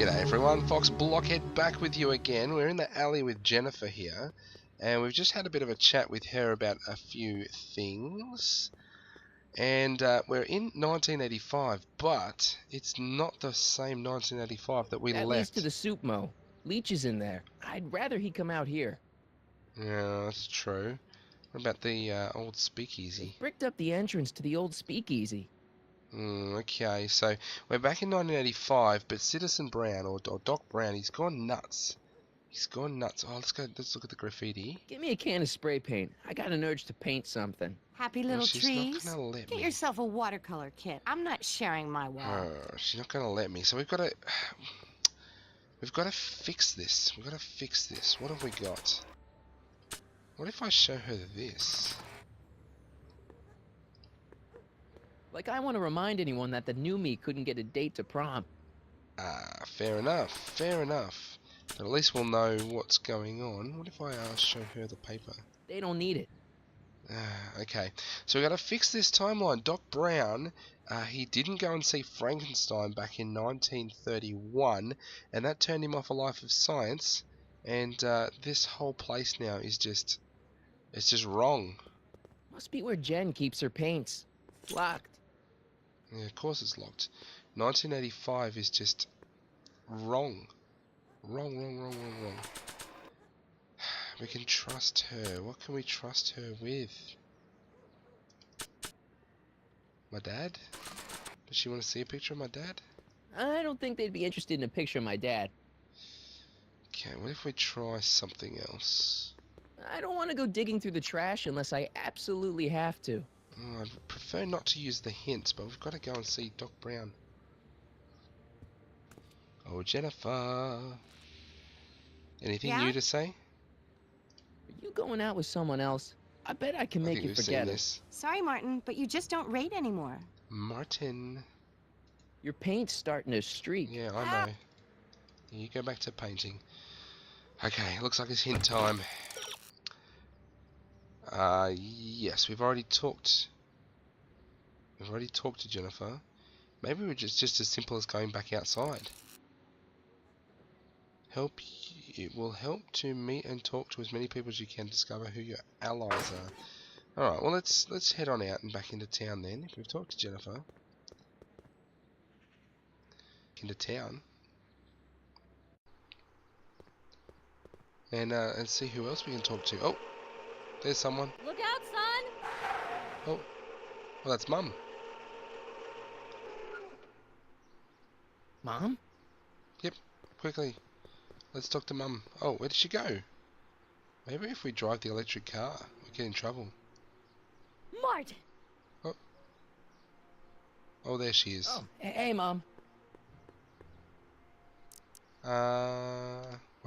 G'day everyone, Fox Blockhead back with you again. We're in the alley with Jennifer here, and we've just had a bit of a chat with her about a few things. And we're in 1985, but it's not the same 1985 that we That left. leads to the soup mo. Leech is in there. I'd rather he come out here. Yeah, that's true. What about the old speakeasy? They bricked up the entrance to the old speakeasy. Okay, so we're back in 1985, but Citizen Brown, or Doc Brown, he's gone nuts. He's gone nuts. Oh, let's look at the graffiti. Give me a can of spray paint. I got an urge to paint something. Happy little she's trees. not gonna let Get me. yourself a watercolor kit. I'm not sharing my wall. Oh, she's not gonna let me. So we've got to fix this. We've got to fix this. What have we got? What if I show her this? Like I want to remind anyone that the new me couldn't get a date to prom. Ah, fair enough. Fair enough. But at least we'll know what's going on. What if I show her the paper? They don't need it. Okay, so we got to fix this timeline. Doc Brown, he didn't go and see Frankenstein back in 1931, and that turned him off a life of science. And this whole place now is it's just wrong. Must be where Jen keeps her paints. Locked. Yeah, of course it's locked. 1985 is just wrong. Wrong. We can trust her. What can we trust her with? My dad? Does she want to see a picture of my dad? I don't think they'd be interested in a picture of my dad. Okay, what if we try something else? I don't want to go digging through the trash unless I absolutely have to. Oh, I'd prefer not to use the hints, but we've got to go and see Doc Brown. Oh, Jennifer. Anything new to say? Are you going out with someone else? I bet I can make you forget it. Sorry, Martin, but you just don't rate anymore. Martin. Your paint's starting to streak. Yeah, I know. You go back to painting. Okay, looks like it's hint time. Yes, we've already talked. We've already talked to Jennifer. Maybe we're just as simple as going back outside. It will help to meet and talk to as many people as you can. Discover who your allies are. Alright, well let's head on out and back into town then. If we've talked to Jennifer. Into town. And see who else we can talk to. Oh! There's someone. Look out, son! Oh. Well, that's Mum. Mom? Yep. Quickly. Let's talk to Mum. Oh, where did she go? Maybe if we drive the electric car, we get in trouble. Martin! Oh, there she is. Oh, hey, Mom. What are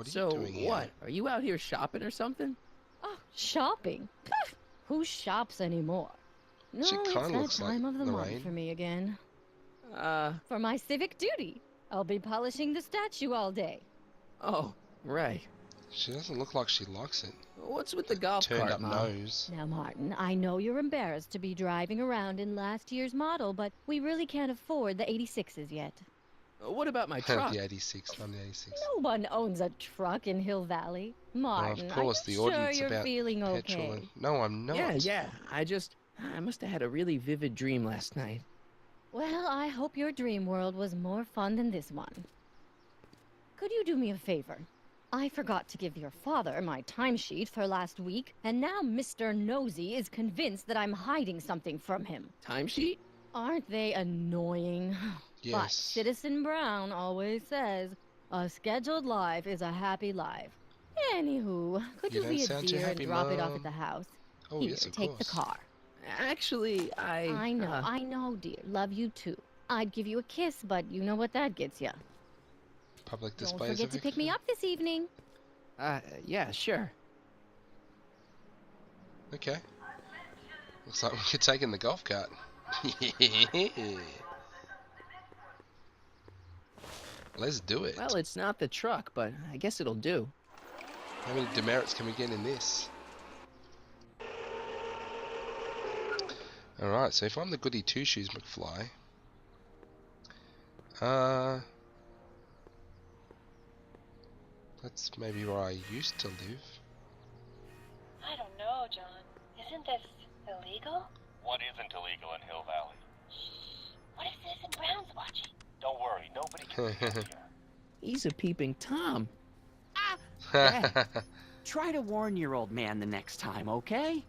you doing here? So, what? Are you out here shopping or something? Oh, shopping? Who shops anymore? No, She it's kinda that looks like time of the Lorraine. month for me again. For my civic duty. I'll be polishing the statue all day. Oh, right. She doesn't look like she likes it. What's with the golf Turned cart, up Mom? nose. Now, Martin, I know you're embarrassed to be driving around in last year's model, but we really can't afford the 86s yet. What about my truck? The 86, 1986. No one owns a truck in Hill Valley. Martin, Of course, are you the audience sure you're about feeling petrol. okay? No, I'm not. Yeah. I must have had a really vivid dream last night. Well, I hope your dream world was more fun than this one. Could you do me a favor? I forgot to give your father my timesheet for last week, and now Mr. Nosy is convinced that I'm hiding something from him. Timesheet? Aren't they annoying? But Yes. Citizen Brown always says, a scheduled life is a happy life. Anywho, could You you don't be a sound too dear and happy, drop it off Mom. at the house? Oh, Here, yes, of take the course. car. Actually, I know, dear. Love you too. I'd give you a kiss, but you know what that gets you. Public Don't displays forget of to pick me up this evening. Yeah, sure. Okay. Looks like we could take in the golf cart. Let's do it. Well, it's not the truck, but I guess it'll do. How many demerits can we get in this? Alright, so if I'm the goody two-shoes McFly, That's maybe where I used to live. I don't know, John. Isn't this illegal? What isn't illegal in Hill Valley? What if Citizen Brown's watching? Don't worry, nobody can see us here. He's a peeping Tom. Dad, try to warn your old man the next time, okay?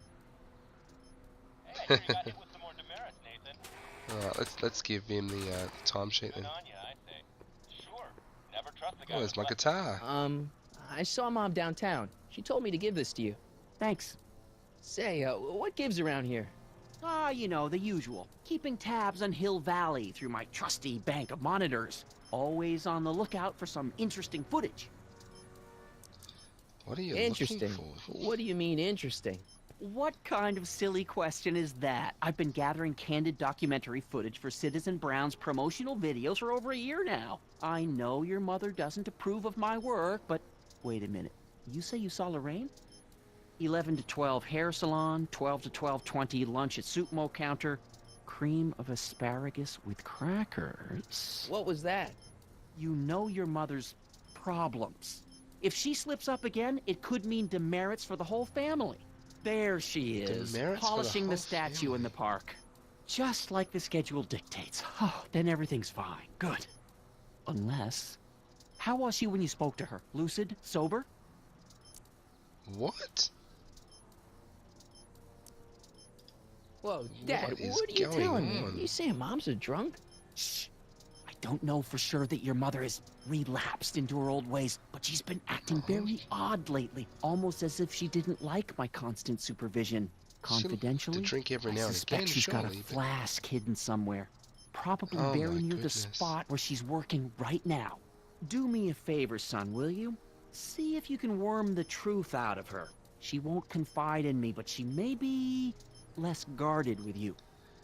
Hey, I sure you got hit with some more demerits, Nathan. Alright, let's give him the timesheet Good then. on ya, I say. Sure. Never trust the guy. Oh, there's who's my left. guitar. I saw Mom downtown. She told me to give this to you. Thanks. Say, what gives around here? Ah, you know, the usual. Keeping tabs on Hill Valley through my trusty bank of monitors. Always on the lookout for some interesting footage. What are you Interesting. looking for? What do you mean interesting? What kind of silly question is that? I've been gathering candid documentary footage for Citizen Brown's promotional videos for over a year now. I know your mother doesn't approve of my work, but wait a minute. You say you saw Lorraine? 11 to 12 hair salon, 12 to 12:20 lunch at soup mo counter, cream of asparagus with crackers. What was that? You know your mother's problems. If she slips up again, it could mean demerits for the whole family. There she is, Demerits for the polishing the whole statue in family. the park. Just like the schedule dictates. Oh, then everything's fine. Good. Unless... How was she when you spoke to her? Lucid? Sober? What? Whoa, Dad, What is what are you going telling on? me? You saying Mom's a drunk? Shh. I don't know for sure that your mother has relapsed into her old ways, but she's been acting very odd lately, almost as if she didn't like my constant supervision. Confidentially, To drink every now I and suspect again, she's got a surely, but- flask hidden somewhere, probably Oh very my near the goodness. spot where she's working right now. Do me a favor, son, will you? See if you can worm the truth out of her. She won't confide in me, but she may be less guarded with you.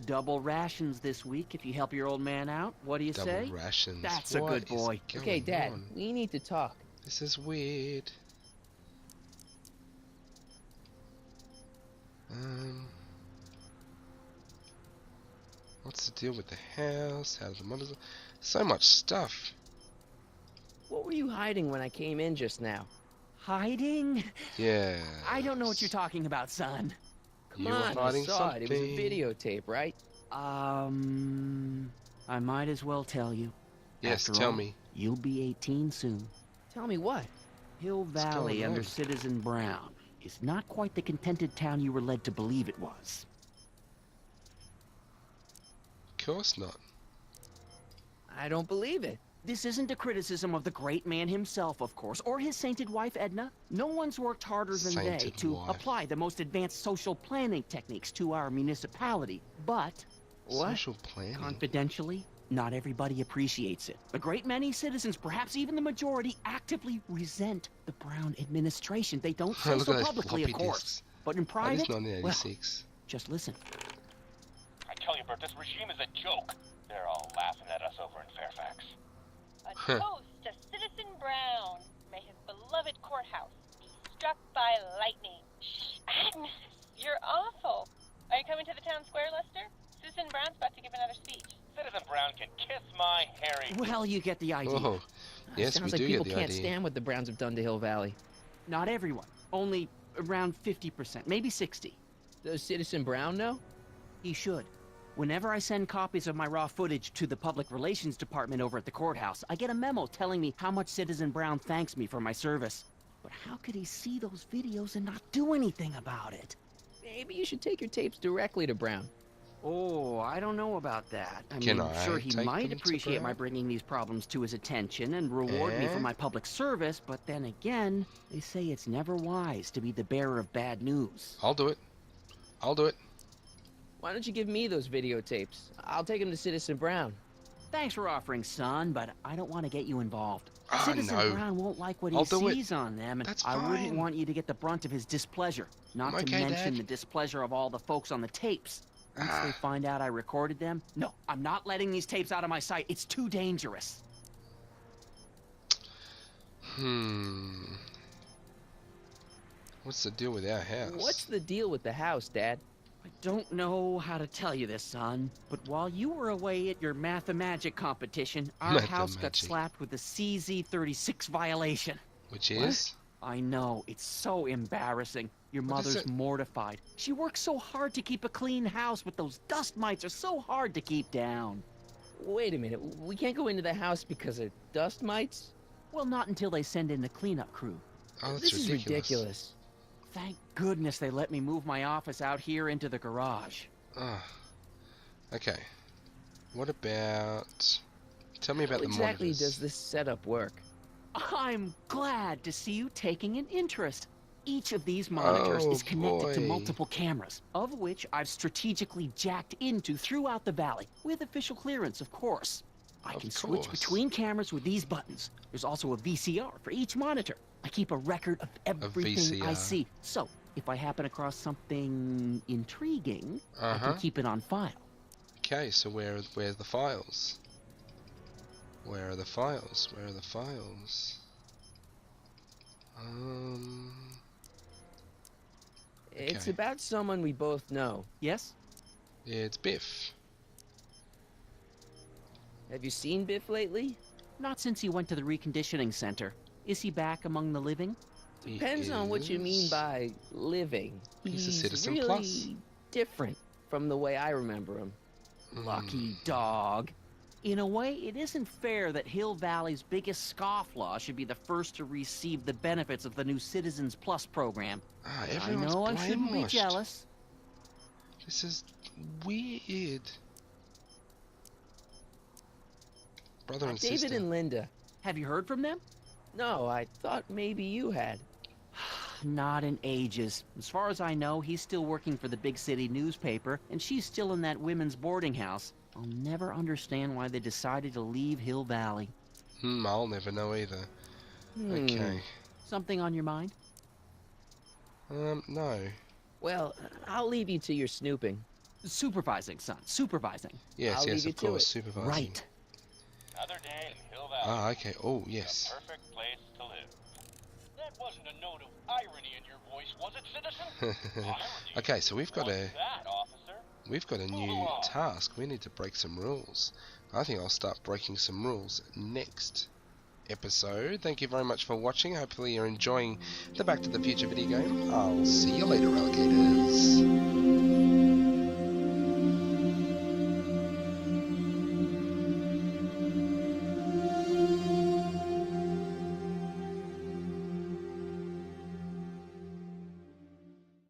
Double rations this week if you help your old man out. What do you Double say? rations. That's a What good is boy. Okay, going Dad, on? we need to talk. This is weird. What's the deal with the house? How the mother's... So much stuff. What were you hiding when I came in just now? Hiding? Yeah. I don't know what you're talking about, son. Come You were on, I hiding saw it. It was a something. videotape, right? I might as well tell you. Yes, After tell all, me. You'll be 18 soon. Tell me what? Hill Valley going under on? Citizen Brown is not quite the contented town you were led to believe it was. Of course not. I don't believe it. This isn't a criticism of the great man himself, of course, or his sainted wife, Edna. No one's worked harder than they Sainted to wife. apply the most advanced social planning techniques to our municipality. But, Social planning. confidentially, not everybody appreciates it. A great many citizens, perhaps even the majority, actively resent the Brown administration. They don't say Look so at those publicly, of floppy course. disks. But in That private, is well, 1986. just listen. I tell you, Bert, this regime is a joke. They're all laughing at us over in Fairfax. A toast to Citizen Brown. May his beloved courthouse be struck by lightning. Shh, Agnes, you're awful. Are you coming to the town square, Lester? Citizen Brown's about to give another speech. Citizen Brown can kiss my hairy... Well, you get the idea. Oh, yes, Sounds we like do people get the can't idea. stand what the Browns have done to Hill Valley. Not everyone. Only around 50%, maybe 60. Does Citizen Brown know? He should. Whenever I send copies of my raw footage to the Public Relations Department over at the courthouse, I get a memo telling me how much Citizen Brown thanks me for my service. But how could he see those videos and not do anything about it? Maybe you should take your tapes directly to Brown. Oh, I don't know about that. Can I'm I sure he take might them to appreciate my Brown? bringing these problems to his attention and reward me for Eh? my public service, but then again, they say it's never wise to be the bearer of bad news. I'll do it. I'll do it. Why don't you give me those videotapes? I'll take them to Citizen Brown. Thanks for offering, son, but I don't want to get you involved. Ah, Citizen no. Brown won't like what he I'll do it. sees on them, and That's I wouldn't fine. want you to get the brunt of his displeasure. Not I'm to okay, mention Dad. the displeasure of all the folks on the tapes. Once they Ah. find out I recorded them, no, I'm not letting these tapes out of my sight. It's too dangerous. What's the deal with our house? What's the deal with the house, Dad? I don't know how to tell you this, son, but while you were away at your Mathemagic competition, our house got Mathemagic. slapped with a CZ-36 violation. Which What? is? I know, it's so embarrassing. Your What is mother's it? mortified. She works so hard to keep a clean house, but those dust mites are so hard to keep down. Wait a minute. We can't go into the house because of dust mites? Well, not until they send in the cleanup crew. Oh, that's This is ridiculous. Thank goodness they let me move my office out here into the garage. Ah. Okay. What about... Tell me about How the exactly monitors. does this setup work? I'm glad to see you taking an interest. Each of these monitors Oh, is connected to boy. multiple cameras, of which I've strategically jacked into throughout the valley, with official clearance, of course. I Of can switch course. between cameras with these buttons. There's also a VCR for each monitor. I keep a record of everything I VCR. see. So, if I happen across something intriguing, I Uh-huh. can keep it on file. Okay, so where's the files? Where are the files? Where are the files? It's Okay. about someone we both know. Yes? It's Biff. Have you seen Biff lately? Not since he went to the reconditioning center. Is he back among the living? He Depends on what you mean is- by living. He's a Citizen really Plus. different from the way I remember him. Lucky dog. In a way, it isn't fair that Hill Valley's biggest scofflaw should be the first to receive the benefits of the new Citizens Plus program. Ah, I everyone's know I shouldn't be brainwashed. jealous. This is weird. Brother and David sister. and Linda. Have you heard from them? No, I thought maybe you had. Not in ages. As far as I know, he's still working for the big city newspaper, and she's still in that women's boarding house. I'll never understand why they decided to leave Hill Valley. I'll never know either. Okay. Something on your mind? No. Well, I'll leave you to your snooping. Supervising, son. Supervising. Yes, I'll yes, leave you of to course, it. supervising. Right. Another day in Hill Valley. Ah, okay. Oh, yes. The perfect place to live. That wasn't a note of irony in your voice, was it, citizen? Irony? Okay, so we've got What's a that, officer? we've got a new task. We need to break some rules. I think I'll start breaking some rules next episode. Thank you very much for watching. Hopefully you're enjoying the Back to the Future video game. I'll see you later, alligators.